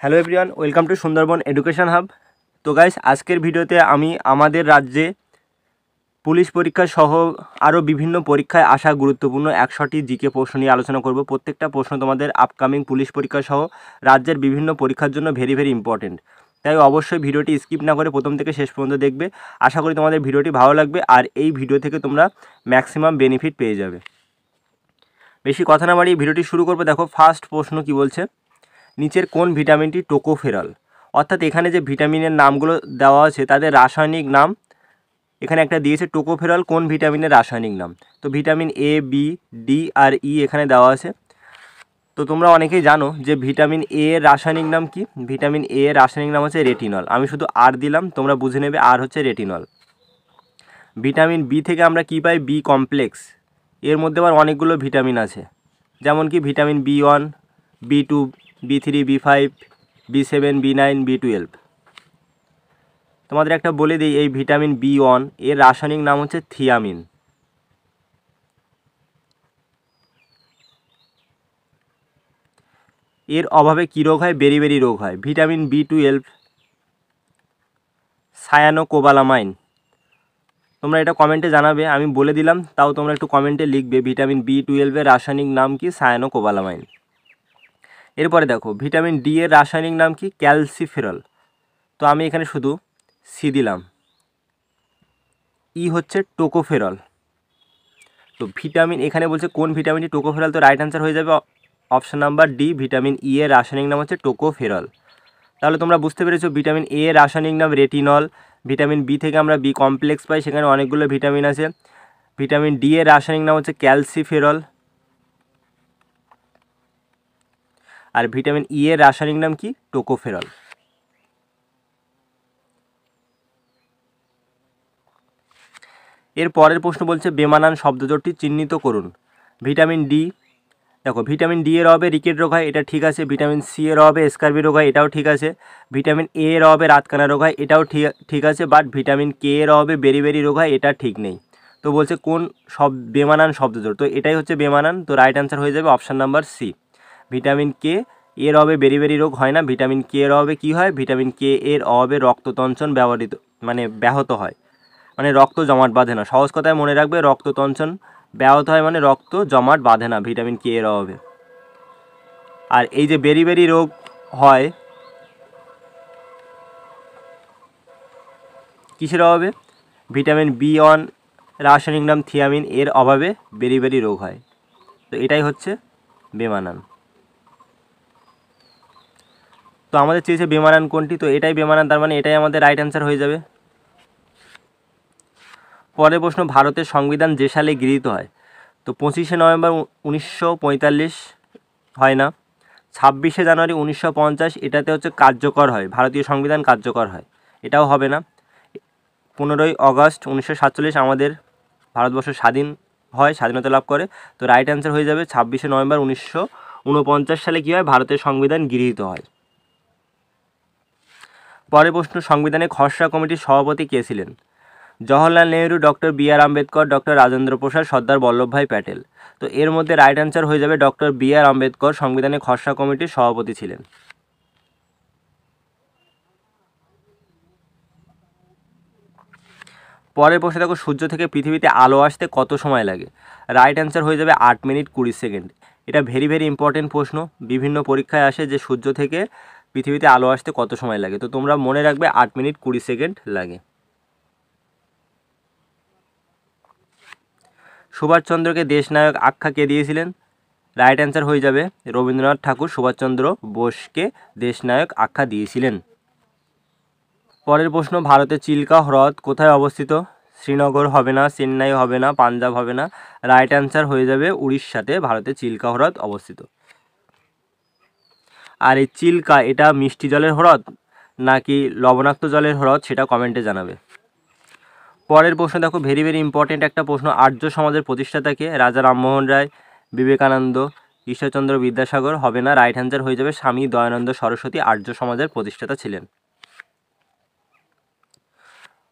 Hello everyone, welcome to Sundarban education hub. তো guys, আজকের ভিডিওতে আমি আমাদের রাজ্যে পুলিশ পরীক্ষা সহ আরও বিভিন্ন পরীক্ষায় আসা গুরুত্বপূর্ণ 100টি জিকে প্রশ্ন নিয়ে আলোচনা করব। প্রত্যেকটা প্রশ্ন তোমাদের আপকামিং পুলিশ পরীক্ষা সহ রাজ্যের বিভিন্ন পরীক্ষার জন্য ভেরি ইম্পর্টেন্ট। তাই অবশ্যই ভিডিওটি স্কিপ না করে প্রথম থেকে শেষ পর্যন্ত দেখবে। আশা করি তোমাদের ভিডিওটি ভালো লাগবে আর এই ভিডিও থেকে তোমরা ম্যাক্সিমাম বেনিফিট পেয়ে যাবে। বেশি কথা না বাড়িয়ে ভিডিওটি শুরু করবো। দেখো, ফার্স্ট প্রশ্ন কি বলছে, নিচের কোন ভিটামিনটি টোকোফেরল? অর্থাৎ এখানে যে ভিটামিনের নামগুলো দেওয়া আছে তাদের রাসায়নিক নাম এখানে একটা দিয়েছে, টোকোফেরল কোন ভিটামিনের রাসায়নিক নাম। তো ভিটামিন এ, বি, ডি আর ই এখানে দেওয়া আছে। তো তোমরা অনেকেই জানো যে ভিটামিন এ এর রাসায়নিক নাম কি। ভিটামিন এ এর রাসায়নিক নাম হচ্ছে রেটিনল। আমি শুধু আর দিলাম, তোমরা বুঝে নেবে, আর হচ্ছে রেটিনল। ভিটামিন বি থেকে আমরা কি পাই? B complex. এর মধ্যে আবার অনেকগুলো ভিটামিন আছে, যেমন কি ভিটামিন বি1, বি2, বি3, বি5, বি7, বি9, বি12। তোমাদের একটা বলে দিই, এই ভিটামিন বি1 এর রাসায়নিক নাম হচ্ছে থিয়ামিন। এর অভাবে কী রোগ হয়? বেরি রোগ হয়। ভিটামিন বি12 সায়ানোকোবালামাইন। তোমরা এটা কমেন্টে জানাবে, আমি বলে দিলাম, তাও তোমরা একটু কমেন্টে লিখবে ভিটামিন বি12 এর রাসায়নিক নাম কি? সায়ানোকোবালামাইন। এরপরে দেখো, ভিটামিন ডি এর রাসায়নিক নাম কি? ক্যালসিফেরল। তো আমি এখানে শুধু সি দিলাম। ই হচ্ছে টোকোফেরল। তো ভিটামিন এখানে বলছে কোন ভিটামিনটি টোকোফেরল, তো রাইট অ্যান্সার হয়ে যাবে option number D, vitamin E এর রাসায়নিক নাম হচ্ছে টোকোফেরল। তাহলে তোমরা বুঝতে পেরেছো ভিটামিন এ এর রাসায়নিক নাম রেটিনল। ভিটামিন বি থেকে আমরা বি কমপ্লেক্স পাই, সেখানে অনেকগুলো ভিটামিন আছে। ভিটামিন ডি এর রাসায়নিক নাম হচ্ছে ক্যালসিফেরল। আর ভিটামিন ই এর রাসায়নিক নাম কি? টোকোফেরল। এর পরের প্রশ্ন বলছে বেমানান শব্দজোড়টি চিহ্নিত করুন। ভিটামিন ডি, দেখো ভিটামিন ডি এর অভাবে রিকেট রোগ হয়, এটা ঠিক আছে। ভিটামিন সি এর অভাবে স্কারবি রোগ হয়, এটাও ঠিক আছে। ভিটামিন এ এর অভাবে রাতকানা রোগ হয়, এটাও ঠিক আছে। বাট ভিটামিন কে এর অভাবে বেরি রোগ হয়, এটা ঠিক নেই। তো বলছে কোন সব বেমানান শব্দজোড়, তো এটাই হচ্ছে বেমানান। তো রাইট অ্যান্সার হয়ে যাবে option number C, vitamin K এর অভাবে বেরি রোগ হয় না। ভিটামিন কে এর অভাবে কী হয়? ভিটামিন কে এর অভাবে রক্ততঞ্চন ব্যাহত হয়, মানে রক্ত জমাট বাঁধে না। সহজ কথায় মনে রাখবে, রক্ততঞ্চন ব্যাহত হয় মানে রক্ত জমাট বাঁধে না ভিটামিন কে এর অভাবে। আর এই যে বেরি রোগ হয় কিসের অভাবে? ভিটামিন বি1 রাসায়নিক নাম থিয়ামিন, এর অভাবে বেরি রোগ হয়। তো এটাই হচ্ছে বেমানান। তো আমাদের চেয়েছে বেমানান কোনটি, তো এটাই বেমানান, তার মানে এটাই আমাদের রাইট অ্যান্সার হয়ে যাবে। পরের প্রশ্ন, ভারতের সংবিধান যে সালে গৃহীত হয়? তো 25শে নভেম্বর 1945 হয় না, 26শে জানুয়ারি 1950 এটাতে হচ্ছে কার্যকর হয়, ভারতীয় সংবিধান কার্যকর হয়, এটাও হবে না। 15ই আগস্ট 1947 আমাদের ভারতবর্ষ স্বাধীন হয়, স্বাধীনতা লাভ করে। তো রাইট অ্যান্সার হয়ে যাবে 26শে নভেম্বর 1949 সালে কী হয়? ভারতের সংবিধান গৃহীত হয়। পরের প্রশ্ন, সংবিধানের খসড়া কমিটির সভাপতি কে ছিলেন? জওহরলাল নেহরু, ডক্টর বি আর আম্বেদকর, ডক্টর রাজেন্দ্র প্রসাদ, সর্দার বল্লভভাই প্যাটেল। তো এর মধ্যে রাইট অ্যান্সার হয়ে যাবে ডক্টর বি আর আম্বেদকর সংবিধানের খসড়া কমিটির সভাপতি ছিলেন। পরের প্রশ্নে দেখো, সূর্য থেকে পৃথিবীতে আলো আসতে কত সময় লাগে? রাইট অ্যান্সার হয়ে যাবে 8 মিনিট 20 সেকেন্ড। এটা ভেরি ইম্পর্টেন্ট প্রশ্ন, বিভিন্ন পরীক্ষায় আসে যে সূর্য থেকে পৃথিবীতে আলো আসতে কত সময় লাগে। তো তোমরা মনে রাখবে 8 মিনিট 20 সেকেন্ড লাগে। সুভাষচন্দ্রকে দেশনায়ক আখ্যা কে দিয়েছিলেন? রাইট অ্যান্সার হয়ে যাবে রবীন্দ্রনাথ ঠাকুর সুভাষচন্দ্র বোসকে দেশনায়ক আখ্যা দিয়েছিলেন। পরের প্রশ্ন, ভারতের চিল্কা হ্রদ কোথায় অবস্থিত? শ্রীনগর হবে না, চেন্নাই হবে না, পাঞ্জাব হবে না, রাইট অ্যান্সার হয়ে যাবে উড়িষ্যাতে ভারতের চিল্কা হ্রদ অবস্থিত। আর এই চিল্কা এটা মিষ্টি জলের হ্রদ নাকি লবণাক্ত জলের হ্রদ, সেটা কমেন্টে জানাবে। পরের প্রশ্ন দেখো, ভেরি ইম্পর্টেন্ট একটা প্রশ্ন, আর্য সমাজের প্রতিষ্ঠাতাকে? রাজা রামমোহন রায়, বিবেকানন্দ, ঈশ্বরচন্দ্র বিদ্যাসাগর, হবে না, রাইট অ্যান্সার হয়ে যাবে স্বামী দয়ানন্দ সরস্বতী আর্য সমাজের প্রতিষ্ঠাতা ছিলেন।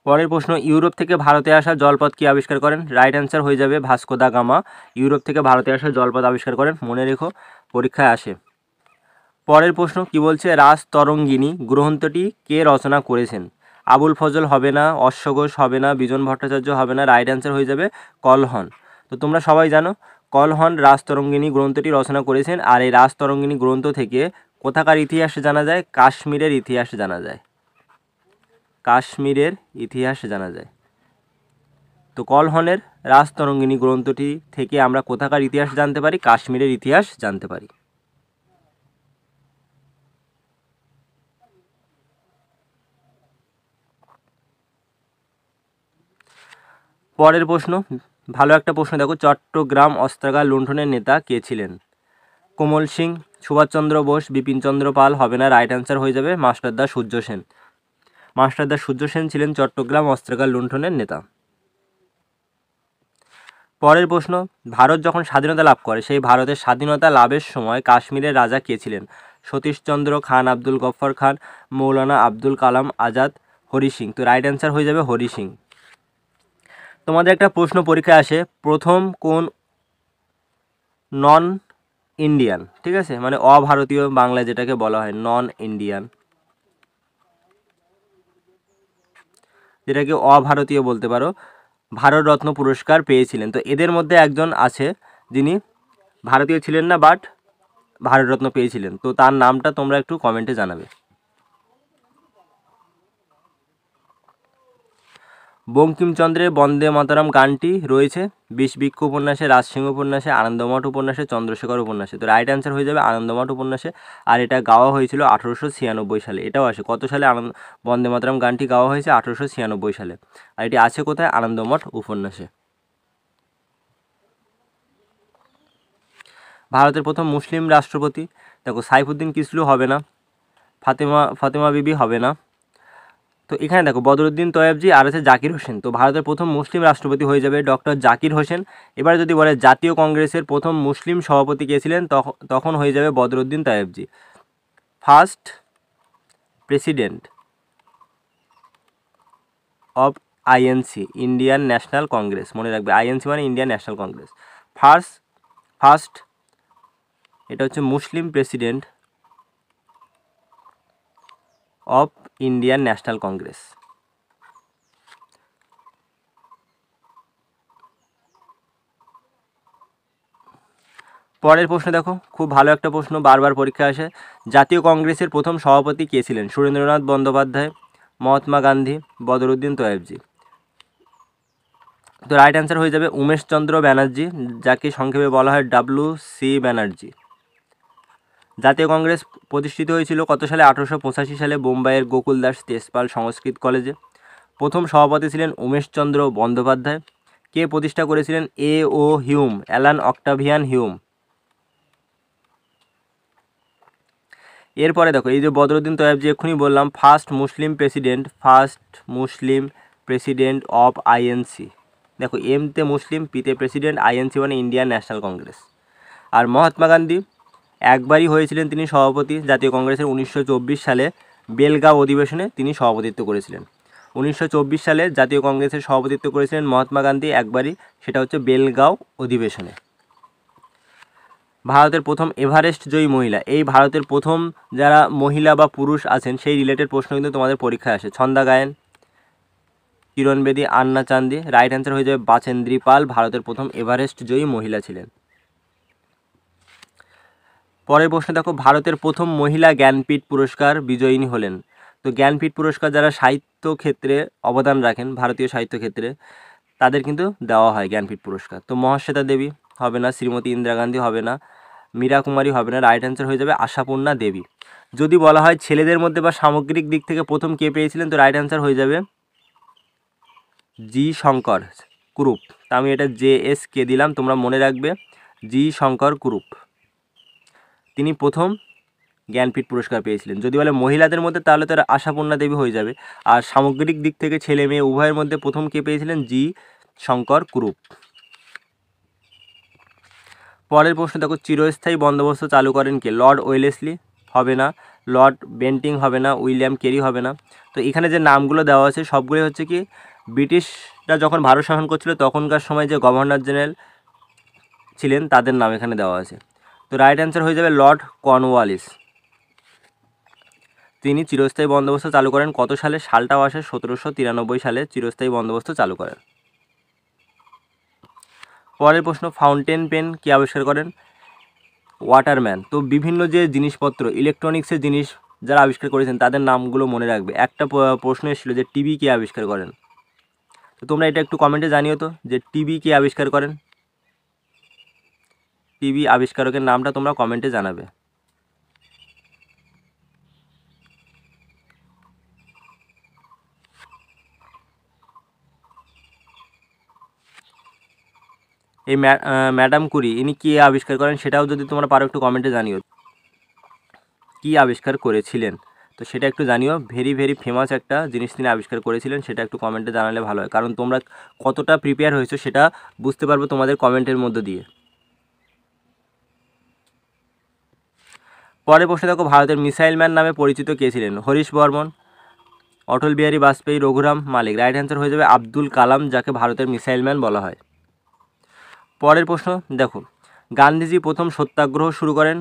পরের প্রশ্ন, ইউরোপ থেকে ভারতে আসা জলপথ কি আবিষ্কার করেন? রাইট অ্যান্সার হয়ে যাবে ভাস্কো দা গামা ইউরোপ থেকে ভারতে আসা জলপথ আবিষ্কার করেন। মনে রেখো, পরীক্ষায় আসে। পরের প্রশ্ন কি বলছে, রাজতরঙ্গিনী গ্রন্থটি কে রচনা করেছেন? আবুল ফজল হবে না, অশ্বঘোষ হবে না, বিজন ভট্টাচার্য হবে না, রাইট অ্যান্সার হয়ে যাবে কলহন। তো তোমরা সবাই জানো কলহন রাজতরঙ্গিনী গ্রন্থটি রচনা করেছেন। আর এই রাজতরঙ্গিনী গ্রন্থ থেকে কোথাকার ইতিহাস জানা যায়? কাশ্মীরের ইতিহাস জানা যায়, কাশ্মীরের ইতিহাস জানা যায়। তো কলহনের রাজতরঙ্গিনী গ্রন্থটি থেকে আমরা কোথাকার ইতিহাস জানতে পারি? কাশ্মীরের ইতিহাস জানতে পারি। পরের প্রশ্ন, ভালো একটা প্রশ্ন দেখো, চট্টগ্রাম অস্ত্রাগার লুণ্ঠনের নেতা কে ছিলেন? কোমল সিং, সুভাষচন্দ্র বোস, বিপিনচন্দ্র পাল হবে না, রাইট অ্যান্সার হয়ে যাবে মাস্টারদা সূর্য সেন। মাস্টারদা সূর্য সেন ছিলেন চট্টগ্রাম অস্ত্রাগার লুণ্ঠনের নেতা। পরের প্রশ্ন, ভারত যখন স্বাধীনতা লাভ করে সেই ভারতের স্বাধীনতা লাভের সময় কাশ্মীরের রাজা কে ছিলেন? সতীশচন্দ্র খান, আব্দুল গফ্ফর খান, মৌলানা আব্দুল কালাম আজাদ, হরি সিং। তো রাইট অ্যান্সার হয়ে যাবে হরি সিং। তোমাদের একটা প্রশ্ন পরীক্ষায় আসে, প্রথম কোন নন ইন্ডিয়ান, ঠিক আছে, মানে অভারতীয় বাংলায় যেটাকে বলা হয় নন ইন্ডিয়ান, যেটাকে অভারতীয় বলতে পারো, ভারতরত্ন পুরস্কার পেয়েছিলেন? তো এদের মধ্যে একজন আছে যিনি ভারতীয় ছিলেন না বাট ভারতরত্ন পেয়েছিলেন, তো তার নামটা তোমরা একটু কমেন্টে জানাবে। বঙ্কিমচন্দ্রের বন্দে মাতরম গানটি রয়েছে বিষবৃক্ষ উপন্যাসে, রাজসিংহ উপন্যাসে, আনন্দমঠ উপন্যাসে, চন্দ্রশেখর উপন্যাসে। তো রাইট অ্যান্সার হয়ে যাবে আনন্দমঠ উপন্যাসে। আর এটা গাওয়া হয়েছিল 1896 সালে। এটাও আসে কত সালে বন্দে মাতরম গানটি গাওয়া হয়েছে? 1896 সালে। আর এটি আছে কোথায়? আনন্দমঠ উপন্যাসে। ভারতের প্রথম মুসলিম রাষ্ট্রপতি, দেখো সাইফুদ্দিন কিসলু হবে না, ফাতেমা বিবি হবে না। তো এখানে দেখো বদরুদ্দিন তয়েবজি আর আছে জাকির হোসেন। তো ভারতের প্রথম মুসলিম রাষ্ট্রপতি হয়ে যাবে ডক্টর জাকির হোসেন। এবার যদি বলে জাতীয় কংগ্রেসের প্রথম মুসলিম সভাপতি কে ছিলেন, তখন হয়ে যাবে Badruddin Tyabji. First president of INC, Indian National Congress, মনে রাখবে আইএনসি মানে ইন্ডিয়ান ন্যাশনাল কংগ্রেস। ফার্স্ট এটা হচ্ছে Muslim president of Indian National Congress. পরের প্রশ্ন দেখো, খুব ভালো একটা প্রশ্ন, বারবার পরীক্ষা আসে। জাতীয় কংগ্রেসের প্রথম সভাপতি কে ছিলেন? সুরেন্দ্রনাথ বন্দ্যোপাধ্যায়, মহাত্মা গান্ধী, বদরুদ্দিন তয়েবজি। তো রাইট অ্যান্সার হয়ে যাবে উমেশচন্দ্র ব্যানার্জি, যাকে সংক্ষেপে বলা হয় WC ব্যানার্জি। জাতীয় কংগ্রেস প্রতিষ্ঠিত হয়েছিল কত সালে? 1885 সালে বোম্বাইয়ের গোকুলদাস তেজপাল সংস্কৃত কলেজে। প্রথম সভাপতি ছিলেন উমেশচন্দ্র বন্দ্যোপাধ্যায়। কে প্রতিষ্ঠা করেছিলেন? A.O. Hume, Alan Octavian Hume. এরপরে দেখো, এই যে বদরুদ্দিন তয়েবজি এক্ষুনি বললাম first Muslim president of INC. দেখো এমতে মুসলিম, পিতে প্রেসিডেন্ট, আইএনসি মানে ইন্ডিয়ান ন্যাশনাল কংগ্রেস। আর মহাত্মা গান্ধী একবারই হয়েছিলেন তিনি সভাপতি জাতীয় কংগ্রেসের 1924 সালে বেলগাঁও অধিবেশনে তিনি সভাপতিত্ব করেছিলেন। 1924 সালে জাতীয় কংগ্রেসের সভাপতিত্ব করেছিলেন মহাত্মা গান্ধী একবারই, সেটা হচ্ছে বেলগাঁও অধিবেশনে। ভারতের প্রথম এভারেস্ট জয়ী মহিলা, এই ভারতের প্রথম যারা মহিলা বা পুরুষ আছেন সেই রিলেটেড প্রশ্ন কিন্তু তোমাদের পরীক্ষায় আসে। ছন্দা গায়েন, কিরণ বেদী, আন্না চান্দি। রাইট অ্যান্সার হয়ে যাবে বাচেন্দ্রী পাল, ভারতের প্রথম এভারেস্ট জয়ী মহিলা ছিলেন। পরের প্রশ্ন দেখো, ভারতের প্রথম মহিলা জ্ঞানপীঠ পুরস্কার বিজয়িনী হলেন? তো জ্ঞানপীঠ পুরস্কার যারা সাহিত্য ক্ষেত্রে অবদান রাখেন, ভারতীয় সাহিত্য ক্ষেত্রে, তাদের কিন্তু দেওয়া হয় জ্ঞানপীঠ পুরস্কার। তো মহাশ্বেতা দেবী হবে না, শ্রীমতী ইন্দিরা গান্ধী হবে না, মীরা কুমারী হবে না, রাইট অ্যান্সার হয়ে যাবে আশাপূর্ণা দেবী। যদি বলা হয় ছেলেদের মধ্যে বা সামগ্রিক দিক থেকে প্রথম কে পেয়েছিলেন, তো রাইট অ্যান্সার হয়ে যাবে জি শঙ্কর কুরুপ। তা আমি এটা JS কে দিলাম, তোমরা মনে রাখবে জি শঙ্কর কুরুপ, তিনি প্রথম জ্ঞানপীঠ পুরস্কার পেয়েছিলেন। যদি বলে মহিলাদের মধ্যে তাহলে তারা আশাপূর্ণা দেবী হয়ে যাবে। আর সামগ্রিক দিক থেকে ছেলে মেয়ে উভয়ের মধ্যে প্রথম কে পেয়েছিলেন? জি শঙ্কর কুরুপ। পরের প্রশ্ন দেখো, চিরস্থায়ী বন্দোবস্ত চালু করেন কে? লর্ড ওয়েলেসলি হবে না, লর্ড বেন্টিং হবে না, উইলিয়াম কেরি হবে না। তো এখানে যে নামগুলো দেওয়া আছে সবগুলো হচ্ছে কি ব্রিটিশরা যখন ভারত শাসন করছিল তখনকার সময় যে গভর্নর জেনারেল ছিলেন তাদের নাম এখানে দেওয়া আছে। তো রাইট অ্যান্সার হয়ে যাবে লর্ড কর্নওয়ালিস। তিনি চিরস্থায়ী বন্দোবস্ত চালু করেন কত সালে? সালটাও আসে 1793 সালে চিরস্থায়ী বন্দোবস্ত চালু করেন। পরের প্রশ্ন, ফাউন্টেন পেন কে আবিষ্কার করেন? ওয়াটারম্যান। তো বিভিন্ন যে জিনিসপত্র, ইলেকট্রনিক্সের জিনিস যারা আবিষ্কার করেছেন তাদের নামগুলো মনে রাখবে। একটা প্রশ্ন এসেছিল যে টিভি কে আবিষ্কার করেন। তো তোমরা এটা একটু কমেন্টে জানিও তো যে টিভি কে আবিষ্কার করেন। টিভি আবিষ্কারকের নামটা তোমরা কমেন্টে জানাবে। এই ম্যাডাম কুরি ইনি কী আবিষ্কার করেন সেটাও যদি তোমরা পারো একটু কমেন্টে জানিও। কি আবিষ্কার করেছিলেন তো সেটা একটু জানিও। ভেরি ভেরি ফেমাস একটা জিনিস তিনি আবিষ্কার করেছিলেন, সেটা একটু কমেন্টে জানালে ভালো হয়, কারণ তোমরা কতটা প্রিপেয়ার হয়েছো সেটা বুঝতে পারবো তোমাদের কমেন্টের মধ্য দিয়ে। পরে প্রশ্নে দেখো, ভারতের মিসাইল ম্যান নামে পরিচিত কে ছিলেন? হরিশ বর্মন, অটল বিহারী বাজপেয়ী, রঘুরাম মালিক। রাইট অ্যান্সার হয়ে যাবে আব্দুল কালাম, যাকে ভারতের মিসাইল ম্যান বলা হয়। পরের প্রশ্ন দেখো, গান্ধীজি প্রথম সত্যাগ্রহ শুরু করেন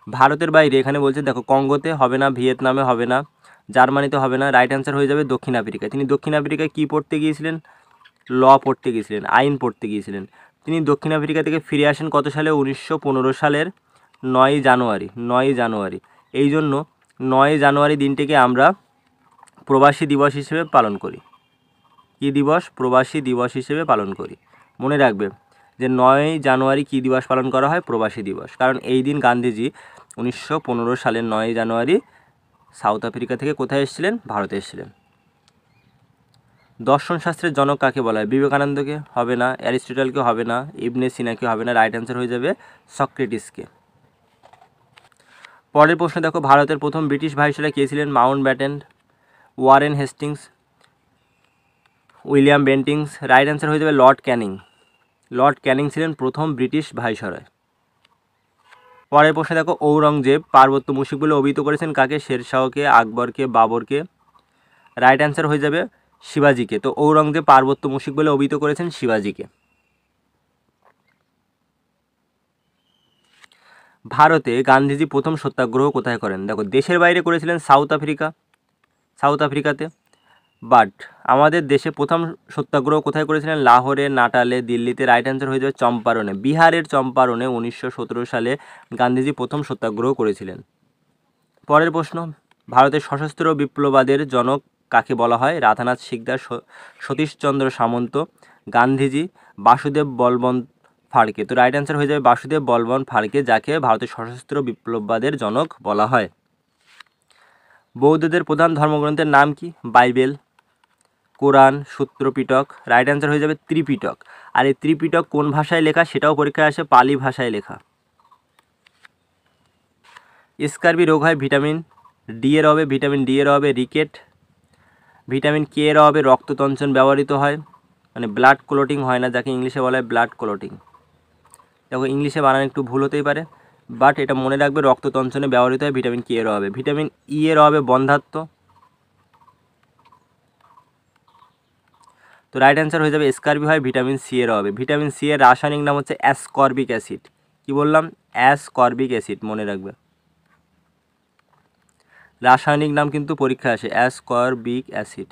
ভারতের বাইরে, এখানে বলছে দেখো কঙ্গোতে হবে না, ভিয়েতনামে হবে না, জার্মানিতে হবে না। রাইট অ্যান্সার হয়ে যাবে দক্ষিণ আফ্রিকায়। তিনি দক্ষিণ আফ্রিকায় কী পড়তে গিয়েছিলেন? ল পড়তে গিয়েছিলেন, আইন পড়তে গিয়েছিলেন। তিনি দক্ষিণ আফ্রিকা থেকে ফিরে আসেন কত সালে? 1915 সালের 9ই জানুয়ারি। এই জন্য 9 জানুয়ারি দিনটিকে আমরা প্রবাসী দিবস হিসেবে পালন করি। কী দিবস? প্রবাসী দিবস হিসেবে পালন করি। মনে রাখবে যে 9 জানুয়ারি কী দিবস পালন করা হয়? প্রবাসী দিবস। কারণ এই দিন গান্ধীজি 1915 সালের 9 জানুয়ারি সাউথ আফ্রিকা থেকে কোথায় এসেছিলেন? ভারতে এসেছিলেন। দর্শন শাস্ত্রের জনক কাকে বলা হয়? বিবেকানন্দকে হবে না, অ্যারিস্টটলকে হবে না, ইবনে সিনাকে হবে না। রাইট অ্যান্সার হয়ে যাবে সক্রেটিসকে। পরের প্রশ্ন দেখো, ভারতের প্রথম ব্রিটিশ ভাইসরয় কে ছিলেন? Mountbatten, Warren Hastings, William Bentinck. Right answer হয়ে যাবে লর্ড ক্যানিং ছিলেন প্রথম ব্রিটিশ ভাইসরয়। পরের প্রশ্নে দেখো, ঔরঙ্গজেব পার্বত্য মুশিক বলে অভিহিত করেছেন কাকে? শেরশাহকে, আকবরকে, বাবরকে। রাইট অ্যান্সার হয়ে যাবে শিবাজিকে। তো ঔরঙ্গজেব পার্বত্য মুশিক বলে অভিহিত করেছেন শিবাজিকে। ভারতে গান্ধীজি প্রথম সত্যাগ্রহ কোথায় করেন? দেখো দেশের বাইরে করেছিলেন সাউথ আফ্রিকাতে, বাট আমাদের দেশে প্রথম সত্যাগ্রহ কোথায় করেছিলেন? লাহোরে, নাটালে, দিল্লিতে। রাইট অ্যান্সার হয়ে যাবে চম্পারণে, বিহারের চম্পারণে 1917 সালে গান্ধীজি প্রথম সত্যাগ্রহ করেছিলেন। পরের প্রশ্ন, ভারতের সশস্ত্র বিপ্লবাদের জনক কাকে বলা হয়? রাধানাথ সিকদার, সতীশচন্দ্র সামন্ত, গান্ধীজি, বাসুদেব বলবন্ত ফাড়কে। তো রাইট অ্যান্সার হয়ে যাবে বাসুদেব বলবন্ত ফাড়কে, যাকে ভারতের সশস্ত্র বিপ্লববাদের জনক বলা হয়। বৌদ্ধদের প্রধান ধর্মগ্রন্থের নাম কি? বাইবেল, কোরআন, সূত্রপিটক। রাইট অ্যান্সার হয়ে যাবে ত্রিপিটক। আর এই ত্রিপিটক কোন ভাষায় লেখা সেটাও পরীক্ষায় আসে, পালি ভাষায় লেখা। স্কারবি রোগ হয় ভিটামিন ডি এর অভাবে, ভিটামিন ডি এর অভাবে রিকেট, ভিটামিন কে এর অভাবে রক্ততঞ্চন ব্যবহৃত হয়, মানে ব্লাড ক্লটিং হয় না, যাকে ইংলিশে বলা হয় ব্লাড ক্লটিং। দেখো ইংলিশে বানানো একটু ভুল হতেই পারে, বাট এটা মনে রাখবে রক্ততঞ্চনে ব্যবহৃত হয় ভিটামিন কে এর অভাবে। ভিটামিন ই এর অভাবে বন্ধ্যাত্ব। তো রাইট অ্যান্সার হয়ে যাবে স্কারবি হয় ভিটামিন সি এর অভাবে। ভিটামিন সি এর রাসায়নিক নাম হচ্ছে অ্যাসকর্বিক অ্যাসিড। কি বললাম? অ্যাসকর্বিক অ্যাসিড, মনে রাখবে। রাসায়নিক নাম কিন্তু পরীক্ষায় আসে, অ্যাসকর্বিক অ্যাসিড।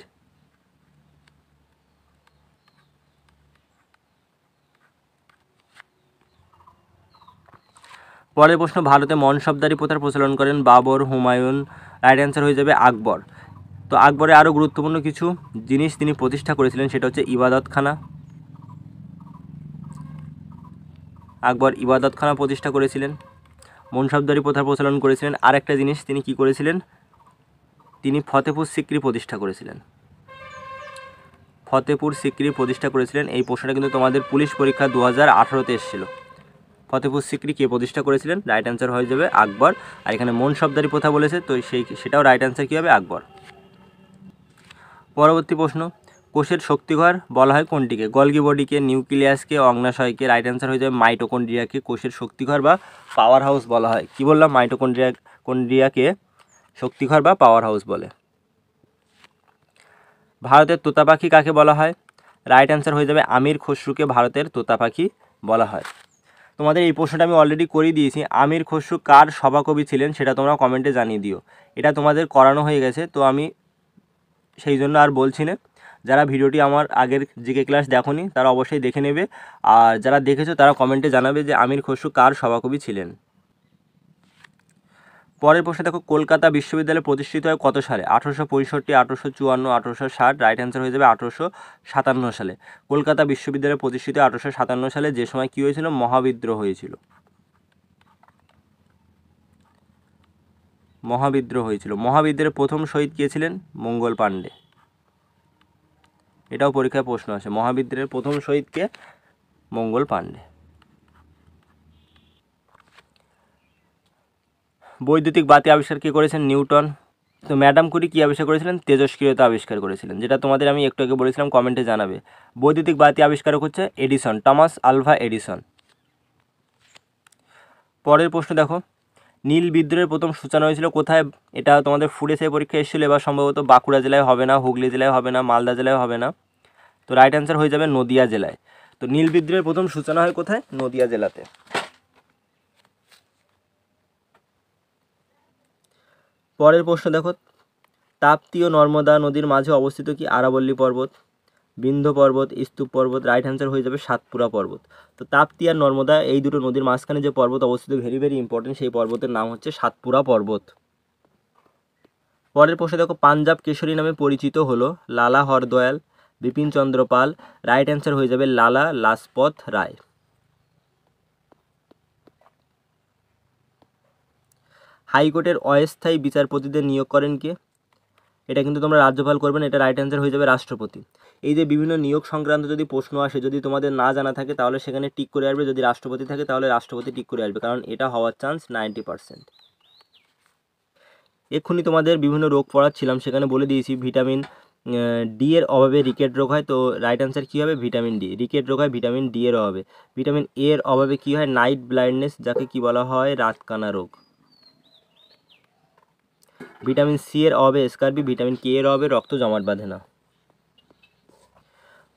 পরের প্রশ্ন, ভারতে মনসবদারি প্রথার প্রচলন করেন বাবর, হুমায়ুন। রাইট অ্যান্সার হয়ে যাবে আকবর। তো আকবরের আরও গুরুত্বপূর্ণ কিছু জিনিস তিনি প্রতিষ্ঠা করেছিলেন, সেটা হচ্ছে ইবাদতখানা। আকবর ইবাদতখানা প্রতিষ্ঠা করেছিলেন, মনসবদারি প্রথার প্রচলন করেছিলেন। আর একটা জিনিস তিনি কি করেছিলেন? তিনি ফতেপুর সিক্রি প্রতিষ্ঠা করেছিলেন। এই প্রশ্নটা কিন্তু তোমাদের পুলিশ পরীক্ষা 2018-তে এসেছিল। ফতেপুর সিক্রি কে প্রতিষ্ঠা করেছিলেন? রাইট অ্যান্সার হয়ে যাবে আকবর। আর এখানে মনসবদারি প্রথা বলেছে, তো সেটাও রাইট অ্যান্সার কী হবে? আকবর। পরবর্তী প্রশ্ন, কোষের শক্তিঘর বলা হয় কোনটিকে? গলগি বডিকে, নিউক্লিয়াসকে, অগ্নাশয়কে। রাইট অ্যান্সার হয়ে যাবে মাইটোকন্ড্রিয়াকে কোষের শক্তিঘর বা পাওয়ার হাউস বলা হয়। কি বললাম? মাইটোকন্ড্রিয়াকে শক্তিঘর বা পাওয়ার হাউস বলে। ভারতের তোতা পাখি কাকে বলা হয়? রাইট অ্যান্সার হয়ে যাবে আমির খসরুকে ভারতের তোতা পাখি বলা হয়। তোমাদের এই প্রশ্নটা আমি অলরেডি করিয়ে দিয়েছি। আমির খসরু কার সভাকবি ছিলেন সেটা তোমরা কমেন্টে জানিয়ে দিও। এটা তোমাদের করানো হয়ে গেছে, তো আমি সেই জন্য আর বলছি না। যারা ভিডিওটি আমার আগের জিকে ক্লাস দেখোনি তারা অবশ্যই দেখে নেবে, আর যারা দেখেছো তারা কমেন্টে জানাবে যে আমির খসরু কার সভাকবি ছিলেন। পরের প্রশ্নে দেখো, কলকাতা বিশ্ববিদ্যালয় প্রতিষ্ঠিত হয় কত সালে? 1865, 1854, 1860। রাইট অ্যান্সার হয়ে যাবে 1857 সালে। কলকাতা বিশ্ববিদ্যালয় প্রতিষ্ঠিত 1857 সালে, যে সময় কী হয়েছিল? মহাবিদ্রোহ হয়েছিল। মহাবিদ্রোহের প্রথম শহীদ কে ছিলেন? মঙ্গল পাণ্ডে। এটাও পরীক্ষায় প্রশ্ন আসে, মহাবিদ্রোহের প্রথম শহীদ কে? মঙ্গল পাণ্ডে। বৈদ্যুতিক বাতি আবিষ্কার কে করেছেন? নিউটন। তো ম্যাডাম কুরি কী আবিষ্কার করেছিলেন? তেজস্ক্রিয়তা আবিষ্কার করেছিলেন, যেটা তোমাদের আমি একটু আগে বলেছিলাম, কমেন্টে জানাবে। বৈদ্যুতিক বাতি আবিষ্কারক হচ্ছে এডিসন, টমাস আলভা এডিসন। পরের প্রশ্ন দেখো, নীল বিদ্রোহের প্রথম সূচনা হয়েছিল কোথায়? এটা তোমাদের ফুড এসআই পরীক্ষায় এসেছিল, এবার সম্ভবত বাঁকুড়া জেলায় হবে না, হুগলি জেলায় হবে না, মালদা জেলায় হবে না। তো রাইট অ্যান্সার হয়ে যাবে নদিয়া জেলায়। তো নীল বিদ্রোহের প্রথম সূচনা হয় কোথায়? নদিয়া জেলাতে। পরের প্রশ্ন দেখো, তাপ্তি ও নর্মদা নদীর মাঝে অবস্থিত কি? আরাবল্লী পর্বত, বিন্ধ্য পর্বত, স্তূপ পর্বত। রাইট অ্যান্সার হয়ে যাবে সাতপুরা পর্বত। তো তাপ্তি আর নর্মদা এই দুটো নদীর মাঝখানে যে পর্বত অবস্থিত, ভেরি ভেরি ইম্পর্টেন্ট, সেই পর্বতের নাম হচ্ছে সাতপুরা পর্বত। পরের প্রশ্ন দেখো, পাঞ্জাব কেশরী নামে পরিচিত হলো লালা হরদয়াল, বিপিন চন্দ্র পাল। রাইট অ্যান্সার হয়ে যাবে লালা লাজপত রায়। হাইকোর্টের অস্থায়ী বিচারপতিদের নিয়োগ করেন কে? এটা কিন্তু তোমরা রাজ্যপাল করবেন, এটা রাইট অ্যান্সার হয়ে যাবে রাষ্ট্রপতি। এই যে বিভিন্ন নিয়োগ সংক্রান্ত যদি প্রশ্ন আসে, যদি তোমাদের না জানা থাকে তাহলে সেখানে টিক করে আসবে, যদি রাষ্ট্রপতি থাকে তাহলে রাষ্ট্রপতি টিক করে আসবে, কারণ এটা হওয়ার চান্স 90%। এক্ষুনি তোমাদের বিভিন্ন রোগ পড়াচ্ছিলাম, সেখানে বলে দিয়েছি ভিটামিন ডি এর অভাবে রিকেট রোগ হয়। তো রাইট অ্যান্সার কী হবে? Vitamin D. রিকেট রোগ হয় ভিটামিন ডি এর অভাবে। ভিটামিন এ এর অভাবে কী হয়? নাইট ব্লাইন্ডনেস, যাকে কি বলা হয়? রাতকানা রোগ। ভিটামিন সি এর অভাবে স্কারবি। ভিটামিন কে এর অভাবে রক্ত জমাট বাঁধে না।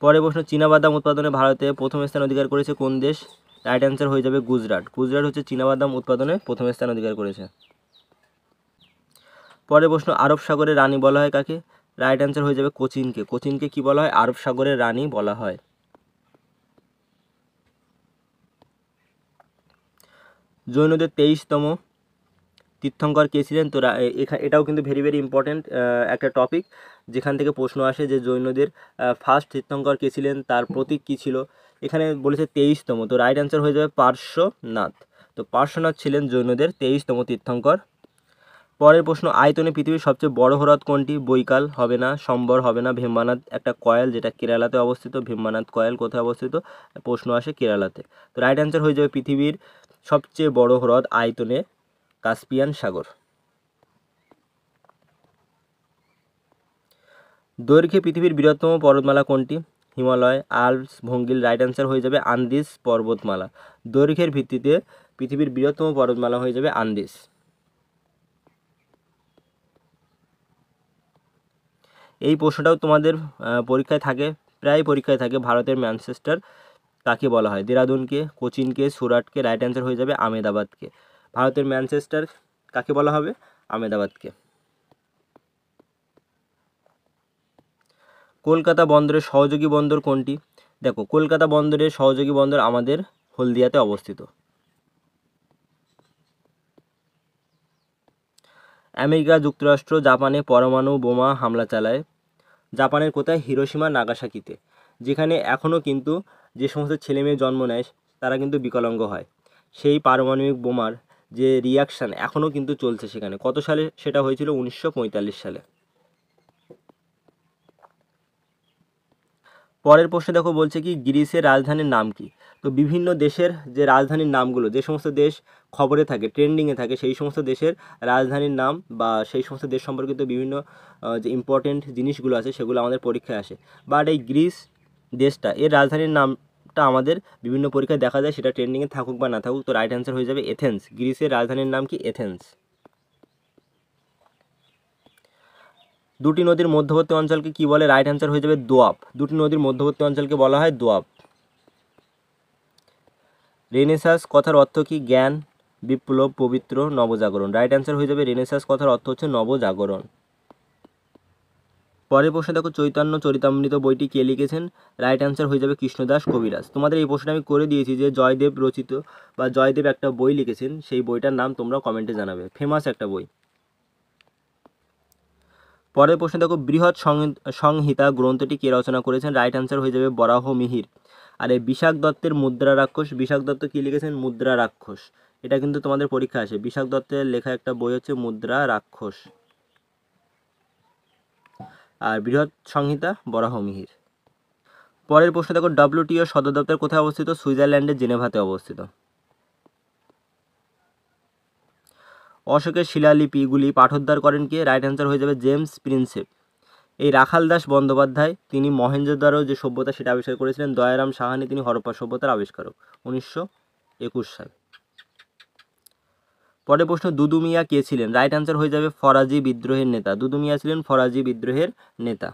পরে প্রশ্ন, চীনাবাদাম উৎপাদনে ভারতে প্রথম স্থান অধিকার করেছে কোন দেশ? রাইট অ্যান্সার হয়ে যাবে গুজরাট। গুজরাট হচ্ছে চীনাবাদাম উৎপাদনে প্রথম স্থান অধিকার করেছে। পরে প্রশ্ন, আরব সাগরের রানী বলা হয় কাকে? রাইট অ্যান্সার হয়ে যাবে কোচিনকে। কোচিনকে কি বলা হয়? আরব সাগরের রানী বলা হয়। জৈনদের 23তম তীর্থঙ্কর কে ছিলেন? তো এটাও কিন্তু ভেরি ভেরি ইম্পর্টেন্ট একটা টপিক, যেখান থেকে প্রশ্ন আসে যে জৈনদের ফার্স্ট তীর্থঙ্কর কে ছিলেন, তার প্রতীক কী ছিল। এখানে বলেছে 23তম, তো রাইট অ্যান্সার হয়ে যাবে পার্শ্বনাথ। তো পার্শ্বনাথ ছিলেন জৈনদের 23তম তীর্থঙ্কর। পরের প্রশ্ন, আয়তনে পৃথিবীর সবচেয়ে বড় হ্রদ কোনটি? বৈকাল হবে না, সম্বর হবে না, ভেম্বানাথ একটা কয়েল যেটা কেরালাতে অবস্থিত। ভেম্বানাথ কয়েল কোথায় অবস্থিত? প্রশ্ন আসে কেরালাতে। তো রাইট অ্যান্সার হয়ে যাবে পৃথিবীর সবচেয়ে বড় হ্রদ আয়তনে কাস্পিয়ান সাগর। দৈর্ঘ্যে পৃথিবীর বৃহত্তম পর্বতমালা কোনটি? হিমালয়, আল্পস, ভঙ্গিল। রাইট অ্যান্সার হয়ে যাবে আন্দিজ পর্বতমালা। দৈর্ঘ্যের ভিত্তিতে পৃথিবীর বৃহত্তম পর্বতমালা হয়ে যাবে আন্দিজ। এই প্রশ্নটাও তোমাদের পরীক্ষায় থাকে, প্রায় পরীক্ষায় থাকে। ভারতের ম্যানচেস্টার কাকে বলা হয়? দেরাদুনকে, কোচিনকে, সুরাটকে। রাইট অ্যান্সার হয়ে যাবে আমেদাবাদকে। ভারতের ম্যানচেস্টার কাকে বলা হবে? আমেদাবাদকে। কলকাতা বন্দরের সহযোগী বন্দর কোনটি? দেখো, কলকাতা বন্দরের সহযোগী বন্দর আমাদের হলদিয়াতে অবস্থিত। আমেরিকা যুক্তরাষ্ট্র জাপানে পরমাণু বোমা হামলা চালায়। জাপানের কোথায়? হিরোশিমা নাগাসাকিতে, যেখানে এখনও কিন্তু যে সমস্ত ছেলেমেয়ে জন্ম নেয় তারা কিন্তু বিকলাঙ্গ হয়। সেই পারমাণবিক বোমার যে রিয়াকশান এখনও কিন্তু চলছে সেখানে। কত সালে সেটা হয়েছিল? 1945 সালে। পরের প্রশ্নে দেখো, বলছে কি গ্রিসের রাজধানীর নাম কি? তো বিভিন্ন দেশের যে রাজধানীর নামগুলো, যে সমস্ত দেশ খবরে থাকে, ট্রেন্ডিংয়ে থাকে, সেই সমস্ত দেশের রাজধানীর নাম বা সেই সমস্ত দেশ সম্পর্কিত বিভিন্ন যে ইম্পর্টেন্ট জিনিসগুলো আছে সেগুলো আমাদের পরীক্ষায় আসে। বাট এই গ্রিস দেশটা, এর রাজধানীর নামটা আমাদের বিভিন্ন পরীক্ষায় দেখা যায়, সেটা ট্রেন্ডিংয়ে থাকুক বা না থাকুক। তো রাইট অ্যান্সার হয়ে যাবে এথেন্স। গ্রিসের রাজধানীর নাম কি? এথেন্স। দুটি নদীর মধ্যবর্তী অঞ্চলকে কি বলে? রাইট অ্যান্সার হয়ে যাবে দোয়াব। দুটি নদীর মধ্যবর্তী অঞ্চলকে বলা হয় দোয়াব। রেনেসাঁস কথার অর্থ কি? জ্ঞান, বিপ্লব, পবিত্র, নবজাগরণ। রাইট অ্যান্সার হয়ে যাবে রেনেসাঁস কথার অর্থ হচ্ছে নবজাগরণ। পরের প্রশ্ন দেখো, চৈতন্য চরিতামৃত বইটি কে লিখেছেন? রাইট অ্যান্সার হয়ে যাবে কৃষ্ণদাস কবিরাজ। তোমাদের এই প্রশ্নটা আমি করে দিয়েছি যে জয়দেব রচিত বা জয়দেব একটা বই লিখেছেন, সেই বইটার নাম তোমরা কমেন্টে জানাবে, ফেমাস একটা বই। পরের প্রশ্ন দেখো, বৃহৎ সংহিতা গ্রন্থটি কে রচনা করেছেন? রাইট অ্যান্সার হয়ে যাবে বরাহ মিহির। আর এই বিশাখ দত্তের মুদ্রা রাক্ষস, বিশাখ দত্ত কি লিখেছেন? মুদ্রা রাক্ষস। এটা কিন্তু তোমাদের পরীক্ষা আসে, বিশাখ দত্তের লেখা একটা বই হচ্ছে মুদ্রা রাক্ষস। আর বৃহৎ সংহিতা বরাহ মিহির। পরের প্রশ্ন দেখো, WTO সদর দপ্তর কোথায় অবস্থিত? সুইজারল্যান্ডের জেনেভাতে অবস্থিত। অশোকের শিলালিপিগুলি পাঠোদ্ধার করেন কে? রাইট অ্যান্সার হয়ে যাবে জেমস প্রিন্সেপ। এই রাখালদাস বন্দ্যোপাধ্যায় তিনি মহেঞ্জোদারো যে সভ্যতা সেটা আবিষ্কার করেছিলেন। দয়ারাম সাহানি তিনি হরপ্পা সভ্যতার আবিষ্কারক, 1921 সাল। পরের প্রশ্ন, দুদু মিয়া কে ছিলেন? রাইট অ্যান্সার হয়ে যাবে ফরাজি বিদ্রোহের নেতা। দুদু মিয়া ছিলেন ফরাজি বিদ্রোহের নেতা।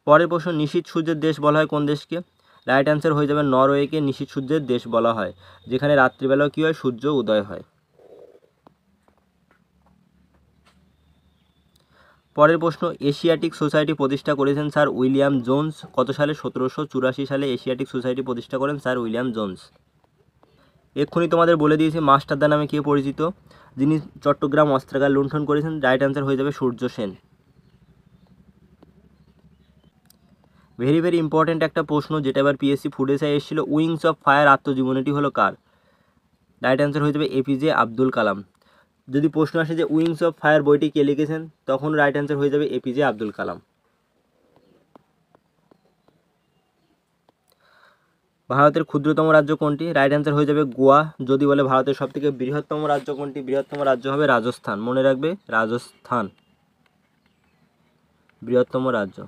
পরের প্রশ্ন, নিশীথ সূর্যের দেশ বলা হয় কোন দেশকে? রাইট অ্যান্সার হয়ে যাবে নরওয়েকে নিশীথ সূর্যের দেশ বলা হয়, যেখানে রাত্রিবেলাও কী হয়? সূর্য উদয় হয়। পরের প্রশ্ন, এশিয়াটিক সোসাইটি প্রতিষ্ঠা করেছেন স্যার উইলিয়াম জোন্স কত সালে? 1784 সালে এশিয়াটিক সোসাইটি প্রতিষ্ঠা করেন স্যার উইলিয়াম জোন্স। এক্ষুনি তোমাদের বলে দিয়েছি মাস্টারদা নামে কে পরিচিত? যিনি চট্টগ্রাম অস্ত্রাগার লুণ্ঠন করেছেন। রাইট অ্যান্সার হয়ে যাবে Surya Sen. Very very important একটা প্রশ্ন, যেটা এবার পিএসসি ফুড এসে এসেছিল, উইংস অফ ফায়ার আত্মজীবনীটি হলো কার? রাইট অ্যান্সার হয়ে যাবে এপিজে আব্দুল কালাম। যদি প্রশ্ন আসে যে উইংস অফ ফায়ার বইটি কে লিখেছেন, তখন রাইট অ্যান্সার হয়ে যাবে এপিজে আব্দুল কালাম। ভারতের ক্ষুদ্রতম রাজ্য কোনটি? রাইট অ্যান্সার হয়ে যাবে গোয়া। যদি বলে ভারতের সবথেকে বৃহত্তম রাজ্য কোনটি, বৃহত্তম রাজ্য হবে রাজস্থান। মনে রাখবে, রাজস্থান বৃহত্তম রাজ্য।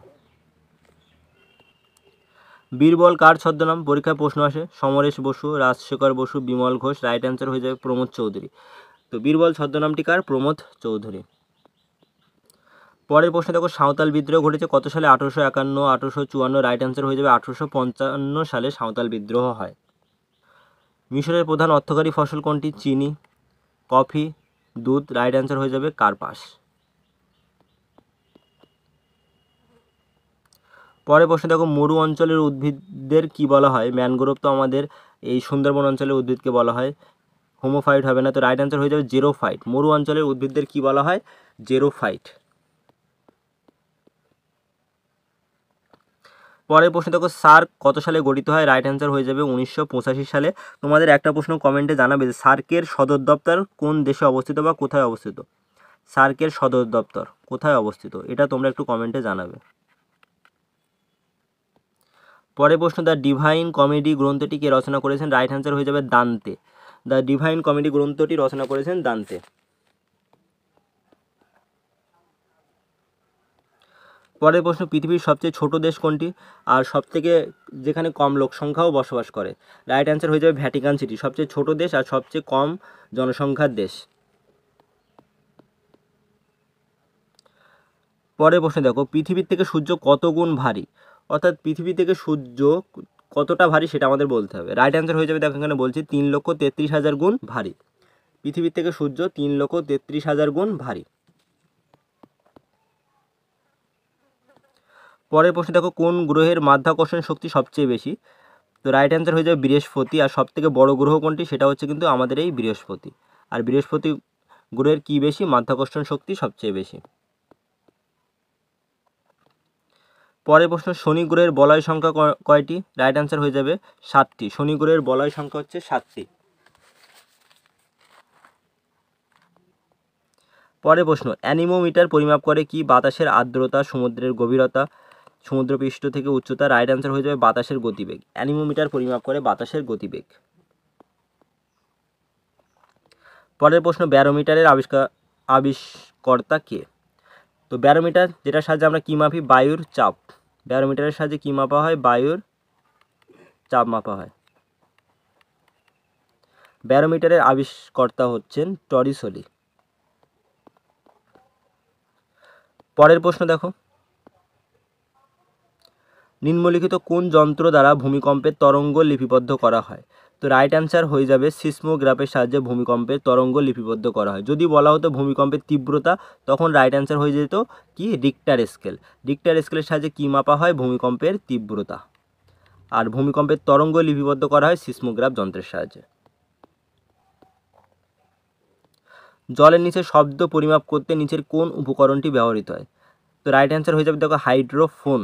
বীরবল কার ছদ্মনাম? পরীক্ষায় প্রশ্ন আসে। সমরেশ বসু, রাজশেখর বসু, বিমল ঘোষ। রাইট অ্যান্সার হয়ে যাবে প্রমোদ চৌধুরী। তো বীরবল ছদ্মনামটি কার? প্রমোদ চৌধুরী। পরের প্রশ্নে দেখো, সাঁওতাল বিদ্রোহ ঘটেছে কত সালে? 1851, 1854। রাইট অ্যান্সার হয়ে যাবে 1855 সালে সাঁওতাল বিদ্রোহ হয়। মিশরের প্রধান অর্থকরী ফসল কোনটি? চিনি, কফি, দুধ। রাইট অ্যান্সার হয়ে যাবে কার্পাস। পরের প্রশ্ন দেখো, মরু অঞ্চলের উদ্ভিদদের কি বলা হয়? ম্যানগ্রোভ তো আমাদের এই সুন্দরবন অঞ্চলের উদ্ভিদকে বলা হয়। হোমোফাইট হবে না, তো রাইট অ্যান্সার হয়ে যাবে জেরোফাইট। মরু অঞ্চলের উদ্ভিদদের কি বলা হয়? জেরোফাইট। পরের প্রশ্ন দেখো, সার্ক কত সালে গঠিত হয়? রাইট অ্যান্সার হয়ে যাবে 1985 সালে। তোমাদের একটা প্রশ্ন কমেন্টে জানাবে যে সার্কের সদর দপ্তর কোন দেশে অবস্থিত বা কোথায় অবস্থিত? সার্কের সদর দপ্তর কোথায় অবস্থিত, এটা তোমরা একটু কমেন্টে জানাবে। পরের প্রশ্ন, দ্য ডিভাইন কমেডি গ্রন্থটি কে রচনা করেছেন? রাইট অ্যান্সার হয়ে যাবে দান্তে। দ্য ডিভাইন কমেডি গ্রন্থটি রচনা করেছেন দান্তে। পরের প্রশ্ন, পৃথিবীর সবচেয়ে ছোট দেশ কোনটি? আর সবথেকে যেখানে কম লোক সংখ্যাও বসবাস করে? রাইট অ্যান্সার হয়ে যাবে ভ্যাটিকান সিটি, সবচেয়ে ছোট দেশ আর সবচেয়ে কম জনসংখ্যার দেশ। পরের প্রশ্ন দেখো, পৃথিবীর থেকে সূর্য কত গুণ ভারী? অর্থাৎ পৃথিবী থেকে সূর্য কতটা ভারী সেটা আমাদের বলতে হবে। রাইট অ্যান্সার হয়ে যাবে, দেখো এখানে বলছি 3,33,000 গুণ ভারী। পৃথিবীর থেকে সূর্য 3,33,000 গুণ ভারী। পরের প্রশ্ন দেখো, কোন গ্রহের মাধ্যাকর্ষণ শক্তি সবচেয়ে বেশি? তো রাইট অ্যান্সার হয়ে যাবে বৃহস্পতি। আর সবথেকে বড় গ্রহ কোনটি? সেটা হচ্ছে কিন্তু আমাদের এই বৃহস্পতি। আর বৃহস্পতি গ্রহের কি বেশি? মাধ্যাকর্ষণ শক্তি সবচেয়ে বেশি। পরের প্রশ্ন, শনি গ্রহের বলয় সংখ্যা কয়টি? রাইট অ্যান্সার হয়ে যাবে 7টি। শনি গ্রহের বলয় সংখ্যা হচ্ছে 7টি। পরের প্রশ্ন, অ্যানিমোমিটার পরিমাপ করে কি? বাতাসের আর্দ্রতা, সমুদ্রের গভীরতা, সমুদ্রপৃষ্ঠ থেকে উচ্চতা। রাইট অ্যান্সার হয়ে যাবে বাতাসের গতিবেগ। অ্যানিমোমিটার পরিমাপ করে বাতাসের গতিবেগ। পরের প্রশ্ন, ব্যারোমিটারের আবিষ্কর্তা কে? তো ব্যারোমিটার যেটার সাহায্যে আমরা কী মাপি? বায়ুর চাপ। ব্যারোমিটারের সাহায্যে কী মাপা হয়? বায়ুর চাপ মাপা হয়। ব্যারোমিটারের আবিষ্কর্তা হচ্ছেন টরিসলি। পরের প্রশ্ন দেখো, নিম্নলিখিত কোন যন্ত্র দ্বারা ভূমিকম্পের তরঙ্গ লিপিবদ্ধ করা হয়? তো রাইট অ্যান্সার হয়ে যাবে সিসমোগ্রাফের সাহায্যে ভূমিকম্পের তরঙ্গ লিপিবদ্ধ করা হয়। যদি বলা হতো ভূমিকম্পের তীব্রতা, তখন রাইট অ্যান্সার হয়ে যেত কি রিক্টার স্কেল। রিক্টার স্কেলের সাহায্যে কী মাপা হয়? ভূমিকম্পের তীব্রতা। আর ভূমিকম্পের তরঙ্গ লিপিবদ্ধ করা হয় সিসমোগ্রাফ যন্ত্রের সাহায্যে। জলের নিচে শব্দ পরিমাপ করতে নিচের কোন উপকরণটি ব্যবহৃত হয়? তো রাইট অ্যান্সার হয়ে যাবে দেখো হাইড্রোফোন।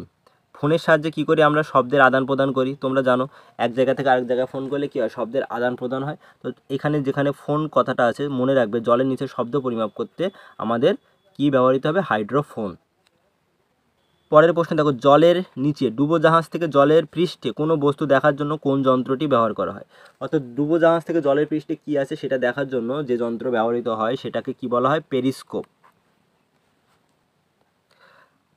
ফোনের সাহায্যে কী করি আমরা শব্দের আদান প্রদান করি? তোমরা জানো এক জায়গা থেকে আরেক জায়গায় ফোন করলে কী হয়? শব্দের আদান প্রদান হয়। তো এখানে যেখানে ফোন কথাটা আছে মনে রাখবে, জলের নিচে শব্দ পরিমাপ করতে আমাদের কি ব্যবহৃত হবে? হাইড্রোফোন। পরের প্রশ্ন দেখো, জলের নিচে ডুবোজাহাজ থেকে জলের পৃষ্ঠে কোনো বস্তু দেখার জন্য কোন যন্ত্রটি ব্যবহার করা হয়? অর্থাৎ ডুবোজাহাজ থেকে জলের পৃষ্ঠে কী আছে সেটা দেখার জন্য যে যন্ত্র ব্যবহৃত হয় সেটাকে কি বলা হয়? পেরিস্কোপ।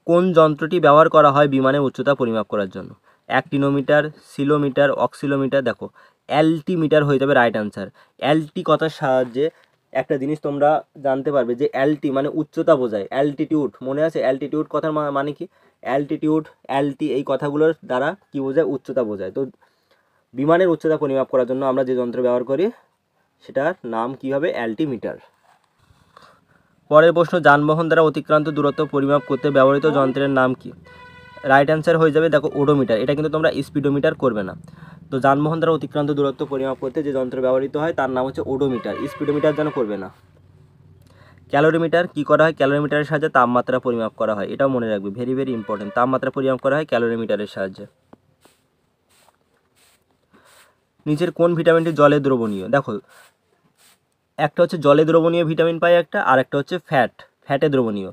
কোন যন্ত্রটি ব্যবহার করা হয় বিমানের উচ্চতা পরিমাপ করার জন্য? অ্যাক্টিনোমিটার, সিলোমিটার, অক্সিলোমিটার। দেখো অ্যালটিমিটার হয়ে যাবে রাইট অ্যান্সার। অ্যালটি কথার সাহায্যে একটা জিনিস তোমরা জানতে পারবে যে অ্যালটি মানে উচ্চতা বোঝায়। অ্যালটিটিউড মনে আছে? অ্যালটিটিউড কথার মানে কি? অ্যালটিটিউড, অ্যালটি এই কথাগুলোর দ্বারা কি বোঝায়? উচ্চতা বোঝায়। তো বিমানের উচ্চতা পরিমাপ করার জন্য আমরা যে যন্ত্র ব্যবহার করি সেটার নাম কী হবে? অ্যালটিমিটার। পরের প্রশ্ন, যানবাহন দ্বারা অতিক্রান্ত দূরত্ব পরিমাপ করতে ব্যবহৃত যন্ত্রের নাম কি? রাইট অ্যান্সার হয়ে যাবে দেখো ওডোমিটার। এটা কিন্তু তোমরা স্পিডোমিটার করবে না। তো যানবাহন দ্বারা অতিক্রান্ত দূরত্ব পরিমাপ করতে যে যন্ত্র ব্যবহৃত হয় তার নাম হচ্ছে ওডোমিটার। স্পিডোমিটার যেন করবে না। ক্যালোরিমিটার কী করা হয়? ক্যালোরিমিটারের সাহায্যে তাপমাত্রা পরিমাপ করা হয়। এটাও মনে রাখবে, ভেরি ভেরি ইম্পর্টেন্ট। তাপমাত্রা পরিমাপ করা হয় ক্যালোরিমিটারের সাহায্যে। নিচের কোন ভিটামিনটি জলে দ্রবণীয়? দেখো একটা হচ্ছে জলে দ্রবণীয় ভিটামিন পাই একটা, আর একটা হচ্ছে ফ্যাটে দ্রবণীয়।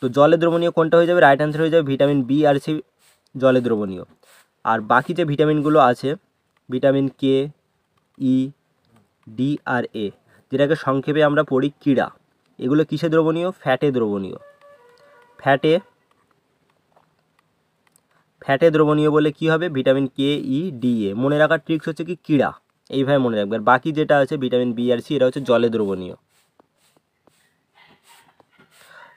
তো জলে দ্রবণীয় কোনটা হয়ে যাবে? রাইট অ্যান্সার হয়ে যাবে ভিটামিন বি আর সি জলে দ্রবণীয়। আর বাকি যে ভিটামিনগুলো আছে ভিটামিন কে, ই, ডি আর এ, যেটাকে সংক্ষেপে আমরা পড়ি কীড়া, এগুলো কিসে দ্রবণীয়? ফ্যাটে দ্রবণীয়। ফ্যাটে দ্রবণীয় বলে কি হবে? ভিটামিন কে, ই, ডি, এ। মনে রাখার ট্রিক্স হচ্ছে কি কীড়া, এইভাবে মনে রাখবে। আর বাকি যেটা আছে ভিটামিন বি আর সি এটা হচ্ছে জলে দ্রবণীয়।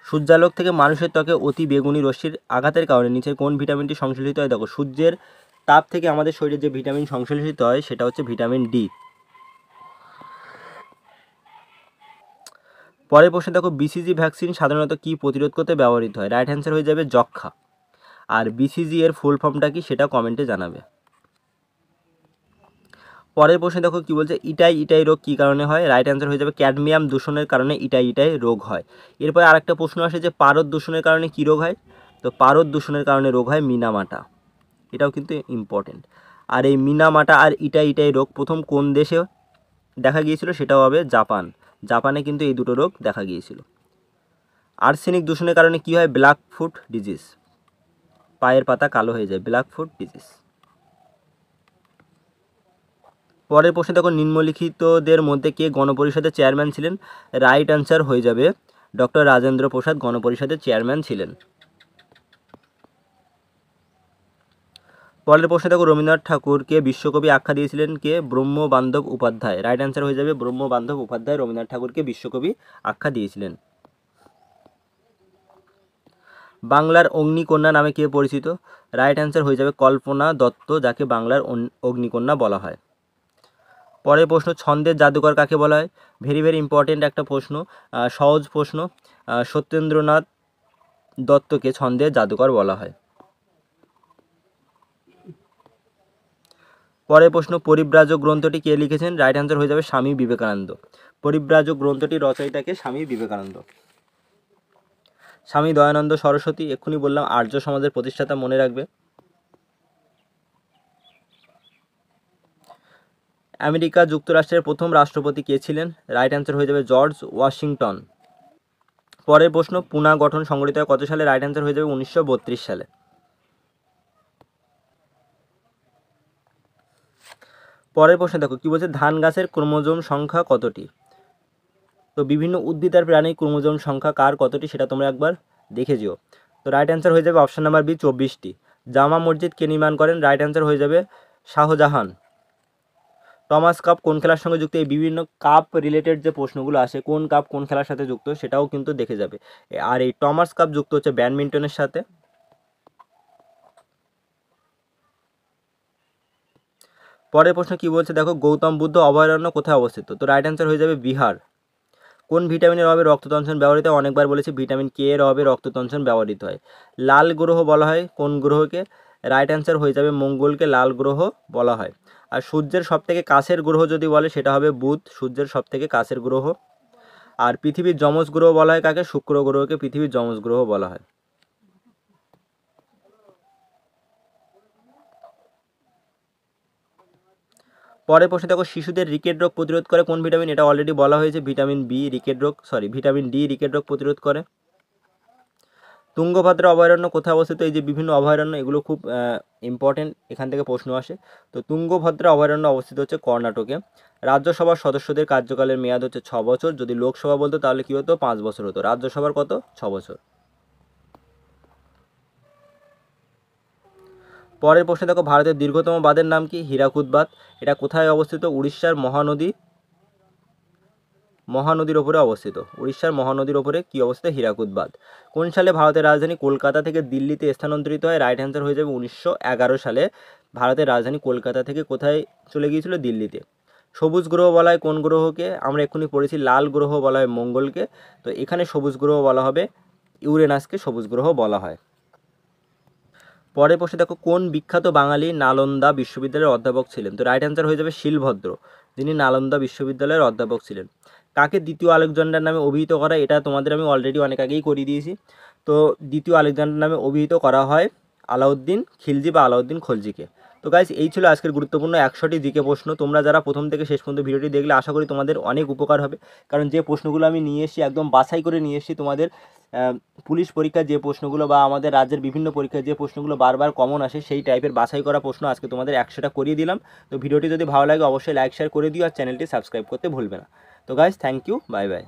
সূর্যালোক থেকে মানুষের ত্বকে অতি বেগুনি রশ্মির আঘাতের কারণে নিচের কোন ভিটামিনটি সংশ্লেষিত হয়? দেখো সূর্যের তাপ থেকে আমাদের শরীরে যে ভিটামিন সংশ্লেষিত হয় সেটা হচ্ছে ভিটামিন ডি। পরের প্রশ্নে দেখো, বিসিজি ভ্যাকসিন সাধারণত কি প্রতিরোধ করতে ব্যবহৃত হয়? রাইট অ্যান্সার হয়ে যাবে যক্ষ্মা। আর বিসিজি এর ফুল ফর্মটা কি সেটা কমেন্টে জানাবে। পরের প্রশ্নে দেখো কি বলছে, ইটাই রোগ কী কারণে হয়? রাইট অ্যান্সার হয়ে যাবে ক্যাডমিয়াম দূষণের কারণে ইটাই রোগ হয়। এরপরে আরেকটা প্রশ্ন আসে যে পারদ দূষণের কারণে কী রোগ হয়? তো পারদ দূষণের কারণে রোগ হয় মিনামাটা। এটাও কিন্তু ইম্পর্টেন্ট। আর এই মিনামাটা আর ইটাই রোগ প্রথম কোন দেশে দেখা গিয়েছিল? সেটাও হবে জাপান। জাপানে কিন্তু এই দুটো রোগ দেখা গিয়েছিল। আর্সেনিক দূষণের কারণে কী হয়? ব্ল্যাক ফুট ডিজিজ, পায়ের পাতা কালো হয়ে যায়, ব্ল্যাক ফুট ডিজিজ। পরের প্রশ্নে দেখো, নিম্নলিখিতদের মধ্যে কে গণপরিষদের চেয়ারম্যান ছিলেন? রাইট অ্যান্সার হয়ে যাবে ডক্টর রাজেন্দ্র প্রসাদ গণপরিষদের চেয়ারম্যান ছিলেন। পরের প্রশ্নে দেখো, রবীন্দ্রনাথ ঠাকুরকে বিশ্বকবি আখ্যা দিয়েছিলেন কে? ব্রহ্মবান্ধব উপাধ্যায়। রাইট অ্যান্সার হয়ে যাবে ব্রহ্মবান্ধব উপাধ্যায় রবীন্দ্রনাথ ঠাকুরকে বিশ্বকবি আখ্যা দিয়েছিলেন। বাংলার অগ্নিকন্যা নামে কে পরিচিত? রাইট অ্যান্সার হয়ে যাবে কল্পনা দত্ত, যাকে বাংলার অগ্নিকন্যা বলা হয়। পরের প্রশ্ন, ছন্দের জাদুকর কাকে বলা হয়? ভেরি ভেরি ইম্পর্টেন্ট একটা প্রশ্ন, সহজ প্রশ্ন। সত্যেন্দ্রনাথ দত্তকে ছন্দের জাদুকর বলা হয়। পরের প্রশ্ন, পরিব্রাজক গ্রন্থটি কে লিখেছেন? রাইট অ্যান্সার হয়ে যাবে স্বামী বিবেকানন্দ। পরিব্রাজক গ্রন্থটির রচয়িতাকে স্বামী বিবেকানন্দ। স্বামী দয়ানন্দ সরস্বতী, এক্ষুনি বললাম আর্য সমাজের প্রতিষ্ঠাতা, মনে রাখবে। আমেরিকা যুক্তরাষ্ট্রের প্রথম রাষ্ট্রপতি কে ছিলেন? রাইট অ্যান্সার হয়ে যাবে জর্জ ওয়াশিংটন। পরের প্রশ্ন, পুনা গঠন সংগঠিত হয় কত সালে? রাইট অ্যান্সার হয়ে যাবে 1932 সালে। পরের প্রশ্ন দেখো কি বলছে, ধান গাছের ক্রোমোজোম সংখ্যা কতটি? তো বিভিন্ন উদ্ভিদ আর প্রাণীর ক্রোমোজোম সংখ্যা কার কতটি সেটা তোমরা একবার দেখে যেও। তো রাইট অ্যান্সার হয়ে যাবে অপশান নাম্বার বি 24টি। জামা মসজিদ কে নির্মাণ করেন? রাইট অ্যান্সার হয়ে যাবে শাহজাহান। টমাস কাপ কোন খেলার সঙ্গে যুক্ত? এই বিভিন্ন কাপ রিলেটেড যে প্রশ্নগুলো আসে, কোন কাপ কোন খেলার সাথে যুক্ত সেটাও কিন্তু দেখে যাবে। আর এই টমাস কাপ যুক্ত হচ্ছে ব্যাডমিন্টনের সাথে। পরের প্রশ্ন কি বলছে দেখো, গৌতম বুদ্ধ অভয়ারণ্য কোথায় অবস্থিত? তো রাইট অ্যান্সার হয়ে যাবে বিহার। কোন ভিটামিনের অভাবে রক্ততঞ্চন ব্যবহৃত হয়? অনেকবার বলেছি ভিটামিন কে এর অভাবে রক্ততঞ্চন ব্যবহৃত হয়। লাল গ্রহ বলা হয় কোন গ্রহকে? রাইট অ্যান্সার হয়ে যাবে মঙ্গলকে লাল গ্রহ বলা হয়। আর সূর্যের সবথেকে কাছের গ্রহ যদি বলে সেটা হবে বুধ, সূর্যের সবথেকে কাছের গ্রহ। আর পৃথিবীর যমজ গ্রহ বলা হয় কাকে? শুক্র গ্রহকে পৃথিবীর যমজ গ্রহ বলা হয়। পরের প্রশ্নে দেখো, শিশুদের রিকেট রোগ প্রতিরোধ করে কোন ভিটামিন? এটা অলরেডি বলা হয়েছে ভিটামিন ডি রিকেট রোগ প্রতিরোধ করে। তুঙ্গভদ্রা অভয়ারণ্য কোথায় অবস্থিত? এই যে বিভিন্ন অভয়ারণ্য, এগুলো খুব ইম্পর্টেন্ট, এখান থেকে প্রশ্ন আসে। তো তুঙ্গভদ্রা অভয়ারণ্য অবস্থিত হচ্ছে কর্ণাটকে। রাজ্যসভার সদস্যদের কার্যকালের মেয়াদ হচ্ছে 6 বছর। যদি লোকসভা বলতো তাহলে কি হতো? 5 বছর হতো। রাজ্যসভার কত? 6 বছর। পরের প্রশ্নে দেখো, ভারতের দীর্ঘতম বাঁধের নাম কি? হীরাকুদ বাঁধ। এটা কোথায় অবস্থিত? উড়িষ্যার মহানদীর ওপরে অবস্থিত। উড়িষ্যার মহানদীর ওপরে কি অবস্থিত? হীরাকুদ বাঁধ। কোন সালে ভারতের রাজধানী কলকাতা থেকে দিল্লিতে স্থানান্তরিত হয়? রাইট অ্যান্সার হয়ে যাবে 1911 সালে ভারতের রাজধানী কলকাতা থেকে কোথায় চলে গিয়েছিল? দিল্লিতে। সবুজ গ্রহ বলা হয় কোন গ্রহকে? আমরা এক্ষুনি পড়েছি লাল গ্রহ বলা হয় মঙ্গলকে। তো এখানে সবুজ গ্রহ বলা হবে ইউরেনাসকে সবুজ গ্রহ বলা হয়। পরের প্রশ্নে দেখো, কোন বিখ্যাত বাঙালি নালন্দা বিশ্ববিদ্যালয়ের অধ্যাপক ছিলেন? তো রাইট অ্যান্সার হয়ে যাবে শিলভদ্র, যিনি নালন্দা বিশ্ববিদ্যালয়ের অধ্যাপক ছিলেন। কাকে দ্বিতীয় আলেকজান্ডার নামে অভিহিত করা? এটা তোমাদের আমি অলরেডি অনেক আগেই করিয়ে দিয়েছি। তো দ্বিতীয় আলেকজান্ডার নামে অভিহিত করা হয় আলাউদ্দিন খিলজি বা আলাউদ্দিন খলজিকে। তো গাইস, এই ছিল আজকের গুরুত্বপূর্ণ 100টি জিকে প্রশ্ন। তোমরা যারা প্রথম থেকে শেষ পর্যন্ত ভিডিওটি দেখলে আশা করি তোমাদের অনেক উপকার হবে, কারণ যে প্রশ্নগুলো আমি নিয়ে এসেছি একদম বাছাই করে নিয়ে এসেছি তোমাদের পুলিশ পরীক্ষার যে প্রশ্নগুলো বা আমাদের রাজ্যের বিভিন্ন পরীক্ষার যে প্রশ্নগুলো বারবার কমন আসে সেই টাইপের বাছাই করা প্রশ্ন আজকে তোমাদের 100টা করিয়ে দিলাম। তো ভিডিওটি যদি ভালো লাগে অবশ্যই লাইক শেয়ার করে দিও আর চ্যানেলটি সাবস্ক্রাইব করতে ভুলবে না। তো guys, thank you, bye by.